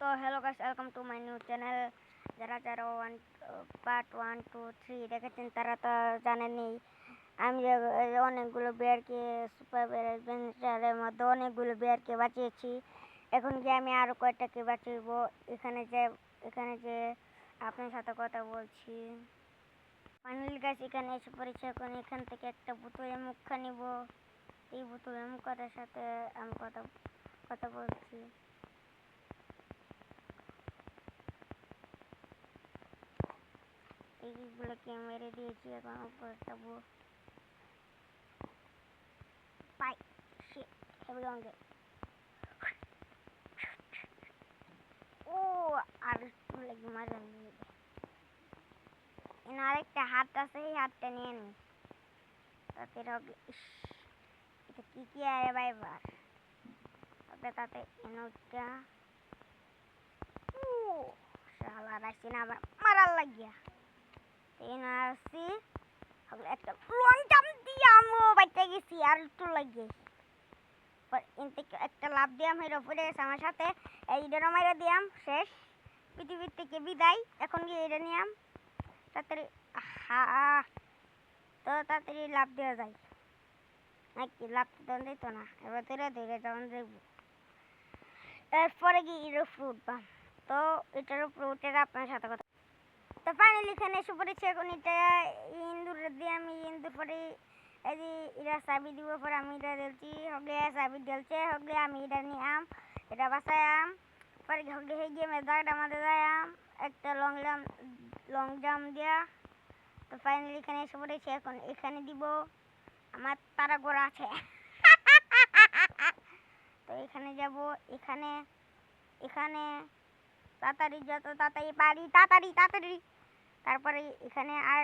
তো hello guys, welcome to my new channel. যারা যারা পার্ট 1, 2, 3 দেখেছেন তারা তো জানেনই। আমি অনেকগুলো বেয়ারকে সুপার বেয়ার অ্যাডভেঞ্চারের মধ্যে অনেকগুলো বেয়ারকে বাঁচিয়েছি। এখন গিয়ে আমি আরও কয়েকটাকে বাঁচিয়েব। এখানে যে আপনার সাথে কথা বলছি। ফাইনালি গাইস এখানে এসে পড়েছি। এখন এখান থেকে একটা বোতলে মুখা নিব। এই বোতলের মুখাটার সাথে আমি কথা বলছি। এইগুলোকে মেরে দিয়েছি। এখন উপরে যাবো। পাই শিট হেভি লঙ্গে। ও আর একটু লাগে মারা নিয়ে এখানে আরেকটা হাত আছে, এই হাতটা নিয়ে নি। তাতে এটা কি আরে ভাইবার তবে তাতে এনটা শালা রাখছি না আবার মারার লাগিয়া আসছি। একটা লং জাম্প দিয়ে আমি বাইতে গেছি আর একটু লাগিয়ে একটা লাভ দিয়াম হেরো পড়ে গেছে আমার সাথে। এইটারও মাইরা দিয়াম শেষ। পৃথিবীর থেকে বিদায়। এখন গিয়ে এটা নিয়াম তাড়াতাড়ি। তো তাড়াতাড়ি লাভ দেওয়া যায় নাকি? লাভ তো দিত না। এবার ধরে ধরে যখন দেখবো এরপরে গিয়ে এরো ফ্রুট পাম। তো এটারও ফ্রুটের আপনার সাথে কথা। তো ফাইনালি এখানে এসে পড়েছি। এখন এটা ইন্দুর দিয়ে আমি ইন্দুর পরে এই যে এরা চাবি দিব পরে আমি এটা দিলছি। হগলে চাবি দিলছে হগলে আমি এটা নিয়াম এটা বাসায়াম পরে হগলে হয়ে গিয়ে জায়গাটা আমাদের যায়াম একটা লং জাম্প দিয়া। তো ফাইনালি এখানে এসে পড়েছি। এখন এখানে দিব আমার তারা গোড়া আছে। তো এখানে যাব। এখানে তাড়াতাড়ি যত তাড়াতাড়ি পারি তাড়াতাড়ি। তারপরে এখানে আর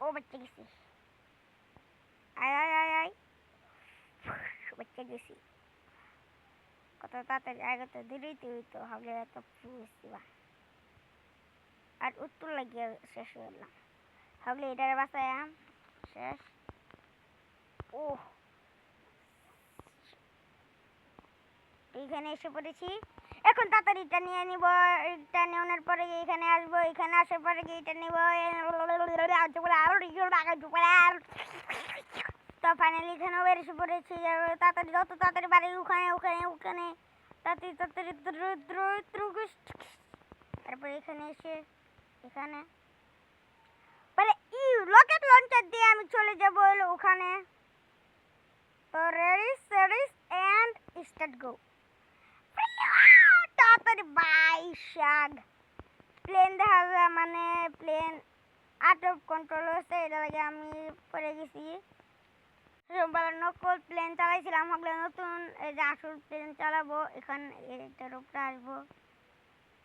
ও বাচ্চা গেছি। আয় বাচ্চা গেছি। কত তাড়াতাড়ি আগে তো ধীরেই হইতো হবে এত ফুসবা আর উত্তর লাগিয়ে শেষ হয়ে গেলাম। হগলে এটার বাসায় শেষ। ও এইখানে এসে পড়েছি। এখন তাড়াতাড়ি এটা নিয়ে নিব। এটা নেওয়ার পরে এখানে আসবো। এখানে আসার পরে এটা নিব। তো ফাইনালি এখানেও এসে পড়েছি। তাড়াতাড়ি যত তাড়াতাড়ি বাড়ি ওখানে তাড়াতাড়ি তারপরে এখানে এসে এখানে মানে রকেট লঞ্চার দিয়ে আমি চলে যাব হলো ওখানে। তো রেডি সেরিস এন্ড স্টার্ট গো। তাড়াতাড়ি বাই শাগ প্লেন দেখা যায় মানে প্লেন আউট অফ কন্ট্রোল হচ্ছে। এটা লাগে আমি পড়ে গেছি। নকল প্লেন চালাইছিলাম। হগলে নতুন এই যে আসল প্লেন চালাবো। এখন এটার উপরে আসবো।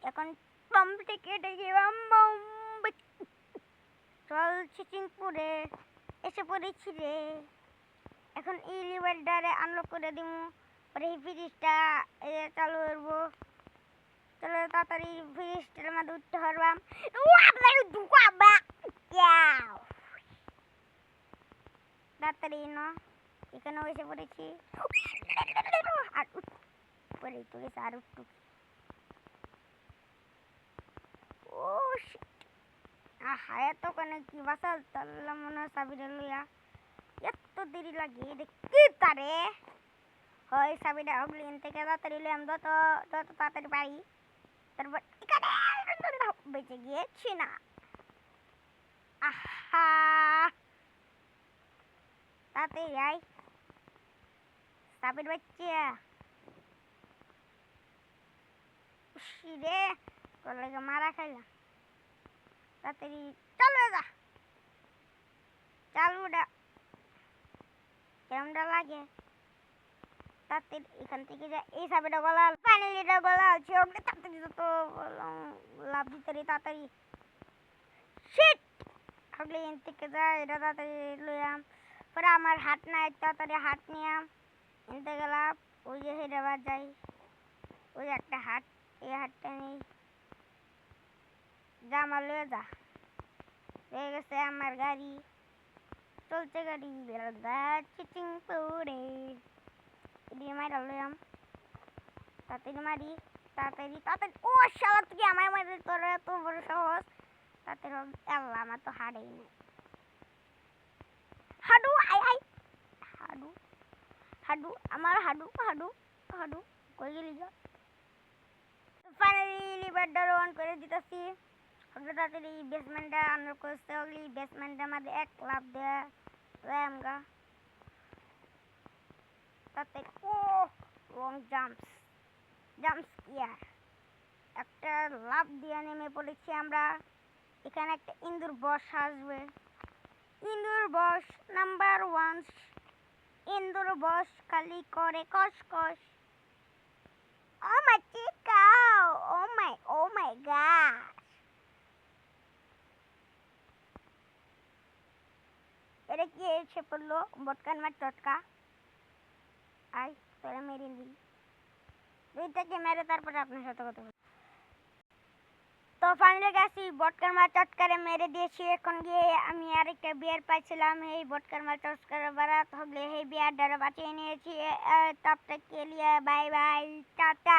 এখন পাম্প থেকে চল চিচিংপুরে এসে পড়েছি রে। এখন এই লেভেলটারে আনলক করে দিমু। পরে এই ফ্রিজটা চালু করবো। চলো তাড়াতাড়ি ফ্রিজটার মধ্যে উঠতে পারবাম। তাড়াতাড়ি এখানেও এসে পড়েছি। আর পরে তো গেছে আর একটু। ও আহা এতক্ষণে কি বাসাল তাল্লা মনে হয় সাবিরে লইয়া এত দেরি লাগে দেখি তারে হয় সাবিটা হগলিন থেকে তাড়াতাড়ি লইয়াম যত তাড়াতাড়ি পারি। তারপর এখানে বেঁচে গিয়েছি না। আহা তাড়াতাড়ি আয় সাবির বাচ্চা রে তোর লাগে মারা খাইলাম। তাড়াতাড়ি চালু যা চালুটা কেমনটা লাগে। তাড়াতাড়ি এখান থেকে যা এই সাবিটা গলাল ফাইনালি এটা গলাল তাড়াতাড়ি যত লাভ দিতে তাড়াতাড়ি শিট হগলে এখান থেকে যা এটা তাড়াতাড়ি লইয়াম। পরে আমার হাট নাই তাড়াতাড়ি হাট নিয়াম এনতে গেলাম। ওই যে হেরে আবার যাই ওই একটা হাট এই হাটটা নেই যা আমার লয়ে যা হয়ে গেছে আমার গাড়ি চলছে গাড়ি চিচিংপুরে। তাড়াতাড়ি মাইরা লইয়াম তাড়াতাড়ি মারি তাড়াতাড়ি তাড়াতাড়ি ও শালা তুই আমায় মারি তোর এত বড় সাহস তাড়াতাড়ি আল্লাহ আমার তো হাড়েই নেই হাডু আই আই হাডু হাডু আমার হাডু হাডু হাডু কই গেলি গো ফাইনালি লিভার অন করে দিতেছি তাড়াতাড়ি বেসমেন্টটা আনলক করতে হলে বেসমেন্টের মধ্যে এক লাফ দেয়া রামগা তাতে ও লং জাম্পস ইয়ার একটা লাফ দিয়ে নেমে পড়েছি আমরা এখানে একটা ইন্দুর বস আসবে ইন্দুর বস নাম্বার 1 ইন্দুর বস খালি করে কস ও মাই চিকাও ও মাই গড এটা কি এসে পড়লো বটকান মার টটকা আই তোরা মেরে দিই দুইটাকে মেরে তারপরে আপনার সাথে কথা বলবো তো ফাইনালি গেছি বটকার মার টটকারে মেরে দিয়েছি এখন গিয়ে আমি আরেকটা বিয়ার পাইছিলাম এই বটকার মার টটকারে বারাত হলে এই বিয়ারটারে বাঁচিয়ে নিয়েছি তব তক কে লিয়ে বাই বাই টাটা